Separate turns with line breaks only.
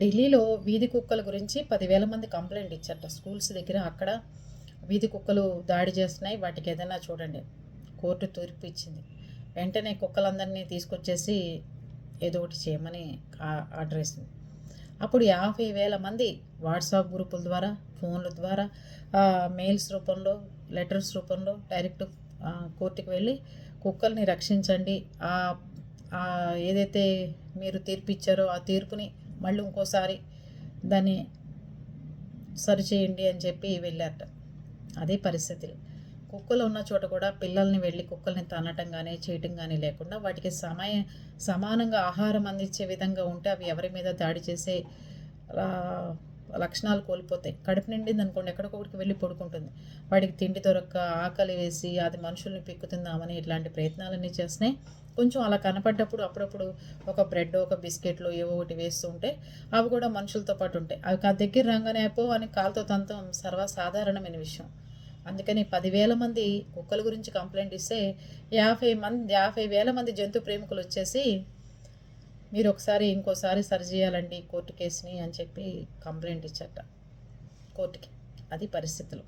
ఢిల్లీలో వీధి కుక్కల గురించి 10,000 మంది కంప్లైంట్ ఇచ్చారట స్కూల్స్ దగ్గర. అక్కడ వీధి కుక్కలు దాడి చేస్తున్నాయి, వాటికి ఏదైనా చూడండి. కోర్టు తీర్పు ఇచ్చింది. వెంటనే కుక్కలందరినీ తీసుకొచ్చేసి ఏదో ఒకటి చేయమని ఆర్డర్ వేసింది. అప్పుడు 50,000 మంది వాట్సాప్ గ్రూపుల ద్వారా, ఫోన్ల ద్వారా, మెయిల్స్ రూపంలో, లెటర్స్ రూపంలో డైరెక్ట్ కోర్టుకి వెళ్ళి కుక్కల్ని రక్షించండి, ఏదైతే మీరు తీర్పు ఇచ్చారో ఆ తీర్పుని మళ్ళీ ఇంకోసారి దాన్ని సరిచేయండి అని చెప్పి వెళ్ళారట. అదే పరిస్థితులు. కుక్కలు ఉన్న చోట కూడా పిల్లల్ని వెళ్ళి కుక్కల్ని తన్నటం కానీ చేయటం కానీ లేకుండా వాటికి సమానంగా ఆహారం అందించే విధంగా ఉంటే అవి ఎవరి మీద దాడి చేసే లక్షణాలు కోల్పోతాయి. కడుపు నిండింది అనుకోండి, ఎక్కడికొకటికి వెళ్ళి పడుకుంటుంది. వాడికి తిండి దొరక్క ఆకలి వేసి అది మనుషుల్ని పిక్కుతుందామని ఇట్లాంటి ప్రయత్నాలన్నీ చేస్తున్నాయి. కొంచెం అలా కనపడ్డప్పుడు అప్పుడప్పుడు ఒక బ్రెడ్, ఒక బిస్కెట్లు ఏవో ఒకటి వేస్తూ ఉంటే అవి కూడా మనుషులతో పాటు ఉంటాయి. అవి దగ్గర రాగానే అయిపో అని కాలుతో తంతం సర్వసాధారణమైన విషయం. అందుకని 10,000 మంది కుక్కల గురించి కంప్లైంట్ ఇస్తే 50,000 మంది జంతు ప్రేమికులు వచ్చేసి మీరు ఒకసారి ఇంకోసారి సరిచేయాలండి కోర్టు కేసుని అని చెప్పి కంప్లైంట్ ఇచ్చట కోర్టుకి. అది పరిస్థితులు.